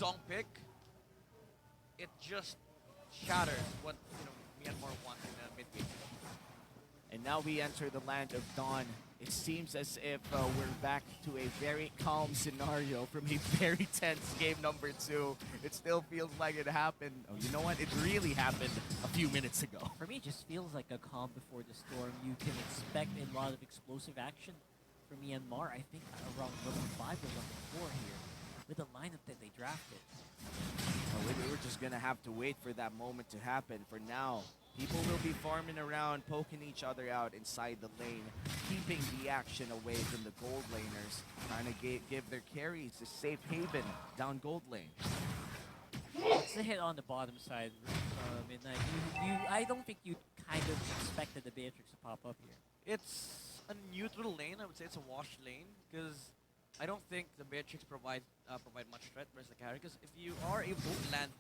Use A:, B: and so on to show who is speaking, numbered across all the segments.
A: Zong pick, it just shatters what Myanmar wants in the mid-game.
B: And now we enter the land of dawn. It seems as if we're back to a very calm scenario from a very tense game number 2. It still feels like it happened. Oh, you know what? It really happened a few minutes ago.
C: For me, it just feels like a calm before the storm. You can expect a lot of explosive action from Myanmar. I think around level 5 or level 4 here with the lineup that they drafted.
B: We're just going to have to wait for that moment to happen. For now, people will be farming around, poking each other out inside the lane, keeping the action away from the gold laners, trying to give their carries a safe haven down gold lane.
C: It's a hit on the bottom side, Midnight. I don't think you kind of expected the Beatrix to pop up here.
A: It's a neutral lane. I would say it's a washed lane because I don't think the Beatrix provide much threat versus the carry. Because if you are able to land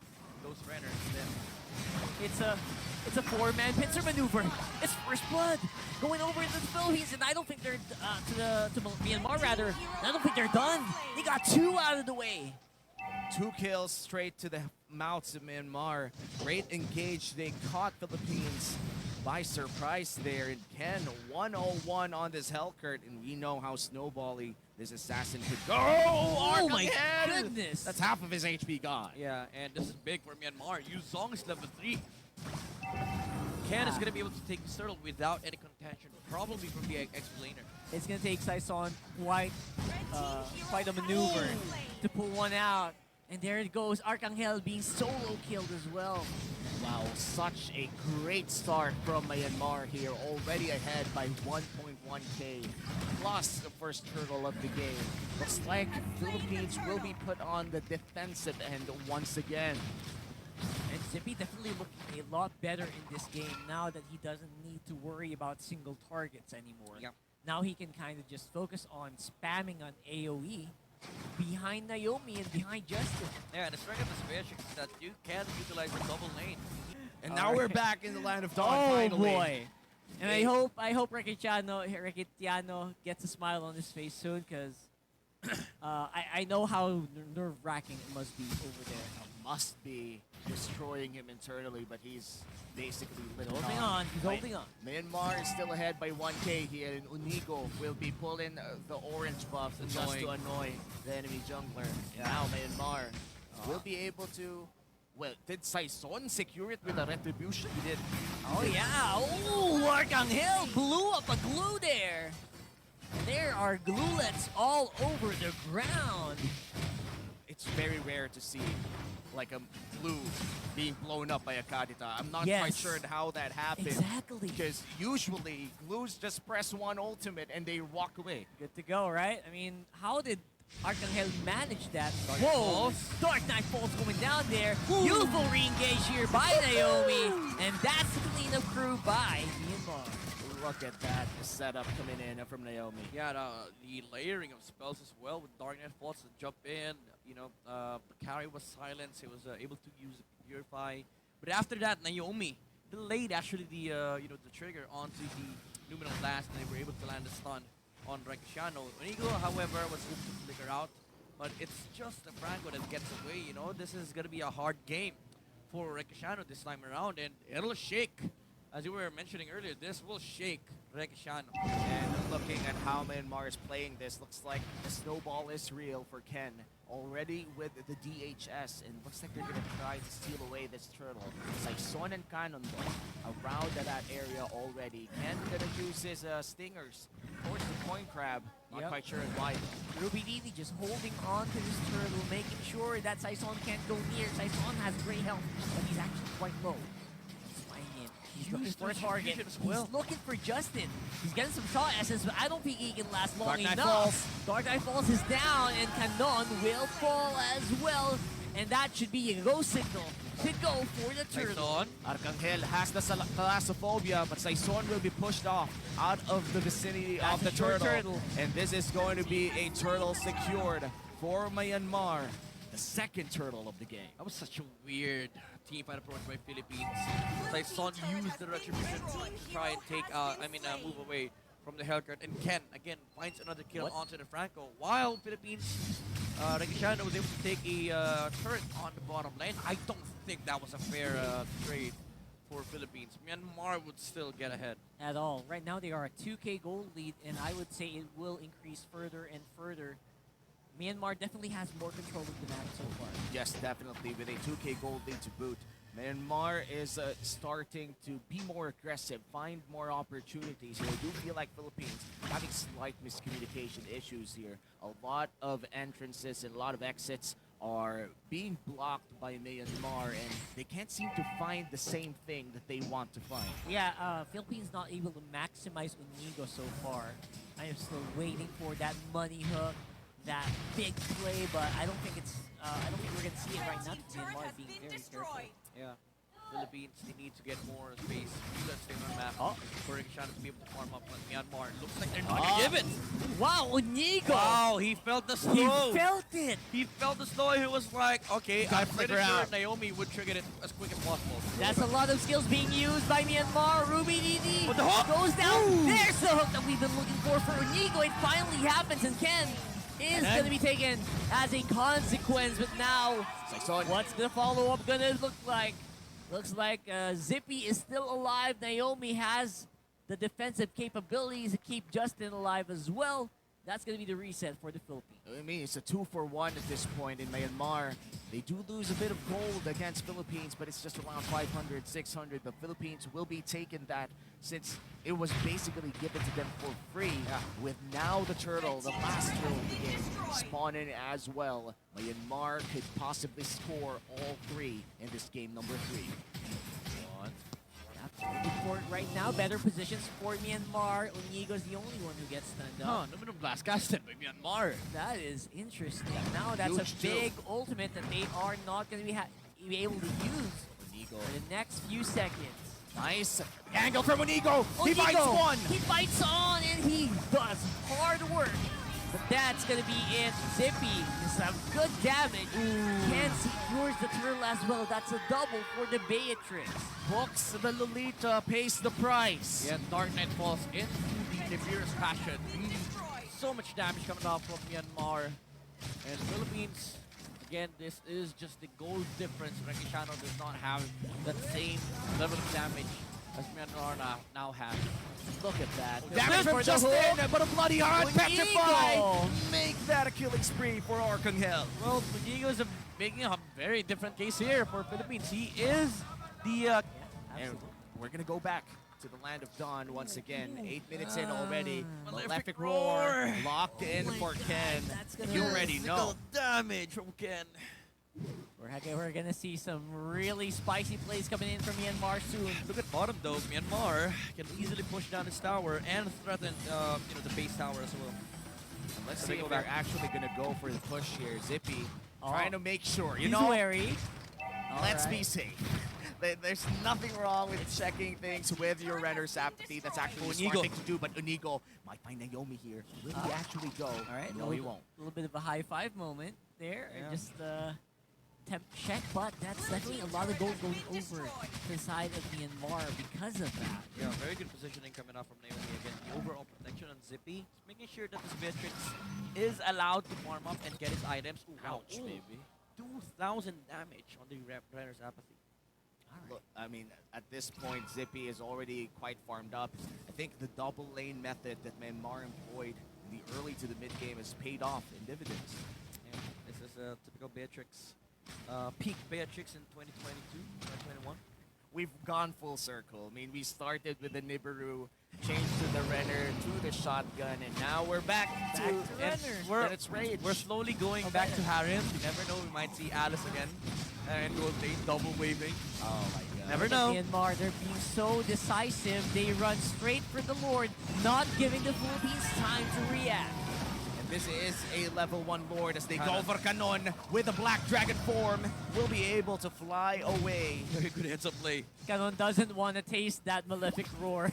A: those runners, then
C: it's a 4-man pincer maneuver. It's first blood going over into the Philippines, and I don't think they're to Myanmar rather. I don't think they're done. They got 2 out of the way.
B: 2 kills straight to the mouths of Myanmar. Great engage. They caught Philippines by surprise there. And Ken 101 on this Hellcurt, and we know how snowbally this assassin could go.
C: Oh my goodness!
B: That's half of his HP gone.
A: yeah, and this is big for Myanmar. Yu Zong is level 3. Ken is going to be able to take this turtle without any contention, probably from the explainer.
C: It's gonna take Saison quite a maneuver to pull one out. And there it goes, Arcangel being solo killed as well.
B: Wow, such a great start from Myanmar here, already ahead by 1.1k, plus the first turtle of the game. Looks like Philippines will be put on the defensive end once again.
C: And Zippy definitely looking a lot better in this game now that he doesn't need to worry about single targets anymore.
A: Yep.
C: Now he can kind of just focus on spamming on AoE behind Naomi and behind Justin.
A: Yeah, and the strength of this Beatrix is that you can utilize the double lane.
B: And now we're back in the land of dawn
C: Oh
B: finally.
C: boy! And I hope Rekitiano gets a smile on his face soon, because I know how nerve-wracking it must be over there.
B: Must be destroying him internally, but he's basically
C: Holding on, he's holding on.
B: Myanmar is still ahead by 1k here, and Unigo will be pulling the orange buff just to annoy the enemy jungler.
A: Yeah.
B: Now Myanmar will be able to... Well, did Saison secure it with a retribution? He did.
C: Oh yeah! Oh, Arcangel blew up a glue there! And there are glulets all over the ground!
B: It's very rare to see like a glue being blown up by a Kadita. I'm not
C: Yes.
B: quite sure how that happened.
C: Exactly.
B: Because usually glues just press one ultimate and they walk away.
C: Good to go, right? I mean, how did Arcangel manage that?
A: Dark
C: Whoa!
A: Falls.
C: Dark Knight Falls going down there. Beautiful re-engage here by Naomi. And that's the cleanup crew by Myanmar.
B: Look at that, the setup coming in from Naomi.
A: Yeah, the layering of spells as well with Dark Knight Falls to jump in. The carry was silenced. He was able to use Purify. But after that, Naomi delayed actually the the trigger onto the Luminal Blast, and they were able to land a stun on Rekishano. Unigo, however, was able to flicker out. But it's just the Franco that gets away. This is going to be a hard game for Rekishano this time around, and it'll shake. As you were mentioning earlier, this will shake Rekishano.
B: And looking at how Myanmar is playing this, looks like the snowball is real for Ken. Already with the DHS, and looks like they're going to try to steal away this turtle. Saison and Cannon though, around that area already. Ken going to use his stingers towards the coin crab. Not quite sure why.
C: Ruby Didi just holding on to this turtle, making sure that Saison can't go near. Saison has great health, but he's actually quite low. He's flying in. He's looking for a target. He's looking for Justin. He's getting some shot essence, but I don't think he can last long
B: Dark Knight
C: enough.
B: Falls.
C: Dark Knight Falls is down, and Canon will fall as well. And that should be a go signal to go for the turtle.
B: Arcangel has the Thalassophobia, but Saison will be pushed off out of the vicinity of the turtle. And this is going to be a turtle secured for Myanmar. The second turtle of the game.
A: That was such a weird teamfight approach by Philippines. Saison used the retribution to try and move away from the Hellcurt. And Ken, again, finds another kill onto the Franco. While Philippines Reggiano was able to take a turret on the bottom lane. I don't think that was a fair trade for Philippines. Myanmar would still get ahead.
C: At all. Right now they are a 2K gold lead, and I would say it will increase further and further. Myanmar definitely has more control of the map so far.
B: Yes, definitely, with a 2K gold lead to boot. Myanmar is starting to be more aggressive, find more opportunities. I do feel like Philippines having slight miscommunication issues here. A lot of entrances and a lot of exits are being blocked by Myanmar, and they can't seem to find the same thing that they want to find.
C: Yeah, Philippines not able to maximize Unigo so far. I am still waiting for that money hook, that big play, but I don't think it's. I don't think we're gonna see it right now. Myanmar is being very careful.
A: Yeah. Philippines, they need to get more space. Let's stay on the map for Reggiano to be able to farm up on Myanmar. Looks like they're not gonna give it.
C: Wow, Unigo!
A: Wow, he felt the slow.
C: He felt it!
A: He felt the slow. He was like, okay, I'm pretty sure Naomi would trigger it as quick as possible.
C: That's a lot of skills being used by Myanmar. Ruby DD
A: With the hook!
C: goes down.
A: Ooh.
C: There's the hook that we've been looking for Unigo. It finally happens, and Ken is going to be taken as a consequence. But now, what's the follow-up going to look like? Looks like Zippy is still alive. Naomi has the defensive capabilities to keep Justin alive as well. That's going to be the reset for the Philippines.
B: I mean, it's a 2-for-1 at this point in Myanmar. They do lose a bit of gold against Philippines, but it's just around 500, 600. The Philippines will be taking that since it was basically given to them for free. With now the turtle, the last turtle of the game, spawning as well. Myanmar could possibly score all three in this game number 3.
C: Report right now, better positions for Myanmar. Unigo's the only one who gets stunned up.
A: No, no blast casted by Myanmar.
C: That is interesting. Now that's
B: Huge
C: a big ultimate that they are not going to be able to use for the next few seconds.
B: Nice angle from Unigo. He
C: Unigo,
B: bites one.
C: He bites on and he does hard work. But that's going to be it. Zippy, some good damage. Ken secures the turtle as well. That's a double for the Beatrix.
B: Books the Lolita, pays the price.
A: Yeah, Dark Knight falls into the Nibiru's passion. So much damage coming out from Myanmar. And Philippines, again, this is just the gold difference. Reggiano does not have that same level of damage as Myanmar now has.
B: Look at that.
A: Oh,
B: Damage from
C: for the
B: Justin,
C: hook.
B: but a bloody heart.
C: Unigo.
B: Petrified. Make that a killing spree for Arcangel.
A: Well, Unigo is making a very different case here for Philippines. He is the...
B: And we're going to go back to the land of Dawn once again. 8 minutes in already. Malefic Roar locked in for Ken.
C: That's gonna
B: You
C: hurt.
B: already know.
A: damage from Ken.
C: We're going to see some really spicy plays coming in from Myanmar soon.
A: Look at bottom though. Myanmar can easily push down his tower and threaten the base tower as well.
B: And let's
A: So
B: see
A: they go
B: if they're
A: back.
B: actually going to go for the push here. Zippy
C: Oh.
B: trying to make sure. You
C: He's
B: know,
C: wary.
B: let's
C: Alright.
B: be safe. There's nothing wrong with checking things with your Renner's apathy. That's actually a smart
A: Unigo.
B: thing to do, but Unigo might find Naomi here. Will he actually go?
C: All right,
B: No, he won't.
C: A little bit of a high five moment there.
A: Yeah.
C: Just temp check, but that's definitely a lot of gold going over to the side of Myanmar because of that.
A: Yeah, very good positioning coming out from Naomi again. The overall protection on Zippy, just making sure that this Beatrix is allowed to farm up and get his items. Ooh, ouch, baby. 2,000 damage on the Renner's apathy.
B: Look, I mean, at this point, Zippy is already quite farmed up. I think the double lane method that Myanmar employed in the early to the mid game has paid off in dividends.
A: Yeah, this is a typical Beatrix, peak Beatrix in 2022, 2021.
B: We've gone full circle. I mean, we started with the Nibiru, changed to the Renner, to the shotgun, and now we're back to
C: to Renner.
B: Then it's Rage.
A: We're slowly going back to Harem. You never know, we might see Alice again. And gold lane double waving.
B: Oh my god.
A: Never
C: Look
A: know.
C: at Myanmar, they're being so decisive. They run straight for the Lord, not giving the Philippines time to react.
B: And this is a level 1 Lord as they go
A: Kinda.
B: for Canon with a Black Dragon form. Will be able to fly away.
A: Very good heads-up play.
C: Canon doesn't want to taste that Malefic Roar.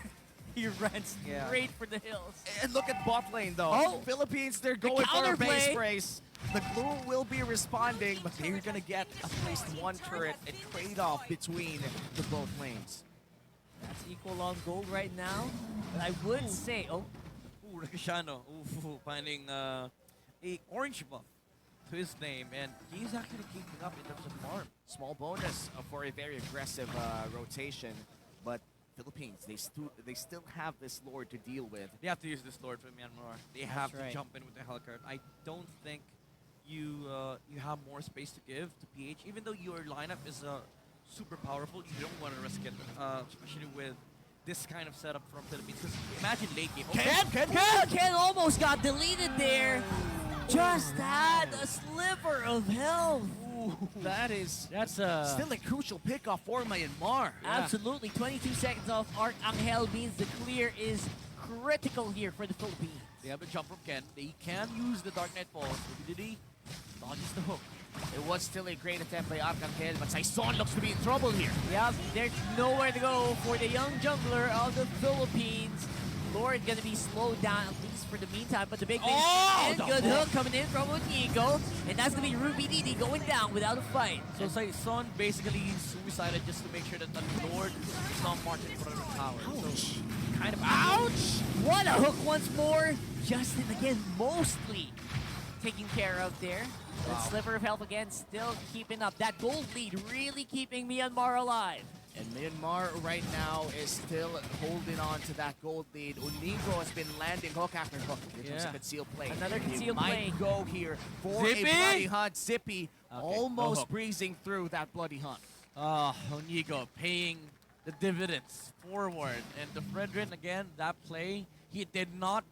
C: He runs
A: Yeah.
C: straight for the hills.
B: And look at bot lane though.
C: Oh!
B: Philippines, they're going for a
C: counterplay.
B: base race. The glue will be responding, but they're gonna get at least one turret, a trade-off between the both lanes.
C: That's equal on gold right now. But I would say,
A: Ooh, Reggiano. Ooh, finding a orange buff. to his name, and he's actually keeping up in terms of farm.
B: Small bonus for a very aggressive rotation, but Philippines, they still have this Lord to deal with.
A: They have to use this Lord for Myanmar. They have to
C: right.
A: jump in with the Hellcurt. I don't think you you have more space to give to PH, even though your lineup is super powerful. You don't want to risk it, especially with this kind of setup from Philippines. Because imagine late game.
C: Ken almost got deleted there. Just had a sliver of health.
B: That's
C: That's
B: still a crucial pickoff for Myanmar.
C: absolutely 22 seconds off Arcangel means the clear is critical here for the Philippines.
A: They have a jump from Ken. They can use the Dark Knight Falls. Did dodges the hook.
B: It was still a great attempt by Arcangel, but Saison looks to be in trouble here.
C: Yep, there's nowhere to go for the young jungler of the Philippines. Lord gonna be slowed down at least for the meantime, but the big thing and good hook coming in from Onigo, and that's gonna be Ruby Didi going down without a fight.
A: So Saison basically suicided just to make sure that the Lord is not marching in front of the tower. So kind of ouch!
C: What a hook once more. Justin again mostly taken care of there. That sliver of health again still keeping up. That gold lead really keeping Myanmar alive.
B: And Myanmar right now is still holding on to that gold lead. Onigo has been landing hook after hook. It was a concealed play.
C: Another
B: They
C: concealed
B: might
C: play.
B: go here for
A: Zippy!
B: a bloody hunt. Zippy almost
A: hook.
B: breezing through that bloody hunt.
A: Onigo paying the dividends forward. And the Fredrin, again, that play, he did not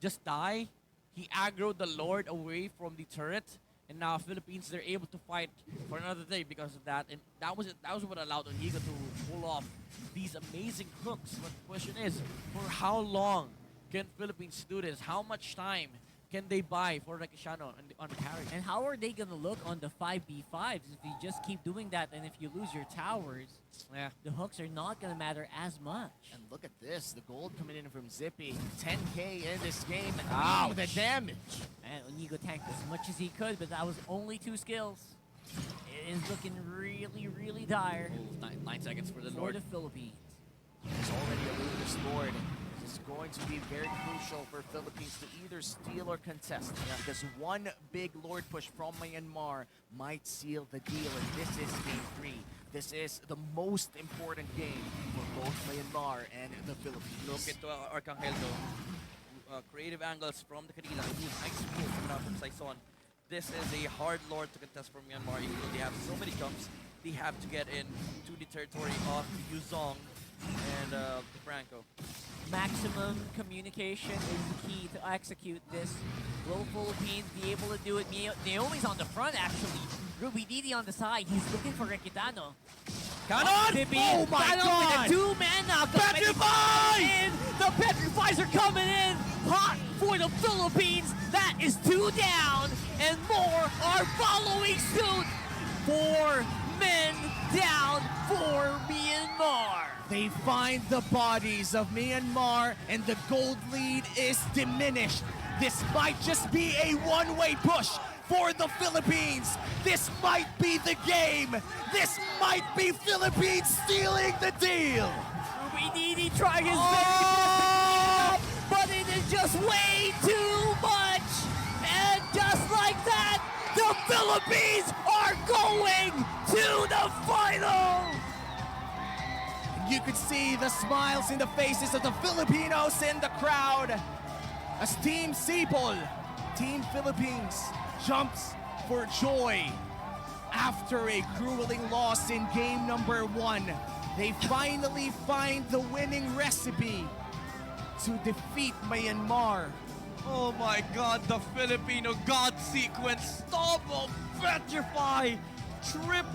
A: just die. He aggroed the Lord away from the turret. And now Philippines, they're able to fight for another day because of that. And that was what allowed Onigo to pull off these amazing hooks. But the question is, for how long can Philippines do this? How much time can they buy for Rekishano on the carry?
C: And how are they gonna look on the 5v5s if you just keep doing that, and if you lose your towers,
A: Yeah.
C: the hooks are not gonna matter as much.
B: And look at this, the gold coming in from Zippy. 10K in this game.
A: Ouch.
B: And the damage.
C: And Onigo tanked as much as he could, but that was only 2 skills. It is looking really, really dire
A: Oh, 9 seconds for the
C: for
A: Lord.
C: the Philippines.
B: There's already a Luminous Lord. This is going to be very crucial for Philippines to either steal or contest. Because one big Lord push from Myanmar might seal the deal. And this is game 3. This is the most important game for both Myanmar and the Philippines.
A: Look into Arcangel though. Creative angles from the Kanina. Ooh, nice move coming out from Saison. This is a hard Lord to contest from Myanmar. Even though they have so many jumps, they have to get in to the territory of Yuzong and Franco.
C: Maximum communication is the key to execute this. Will Philippines be able to do it? Naomi's on the front, actually. Ruby Didi on the side. He's looking for Rekitano.
A: Cannon!
C: Zippy,
B: Oh my
C: Cannon
B: God!
C: with a 2-man knockup.
A: Petrify!
C: The Petrifies are coming in hot for the Philippines. That is 2 down, and more are following suit. 4 men down for Myanmar.
B: They find the bodies of Myanmar and the gold lead is diminished. This might just be a one-way push for the Philippines. This might be the game. This might be Philippines stealing the deal.
C: Ruby Didi trying his best, but it is just way too much. And just like that, the Philippines are going to the final.
B: You could see the smiles in the faces of the Filipinos in the crowd as Team Sipol, Team Philippines, jumps for joy after a grueling loss in game number 1. They finally find the winning recipe to defeat Myanmar.
A: Oh my God, the Filipino God sequence. Stop, petrify, triple.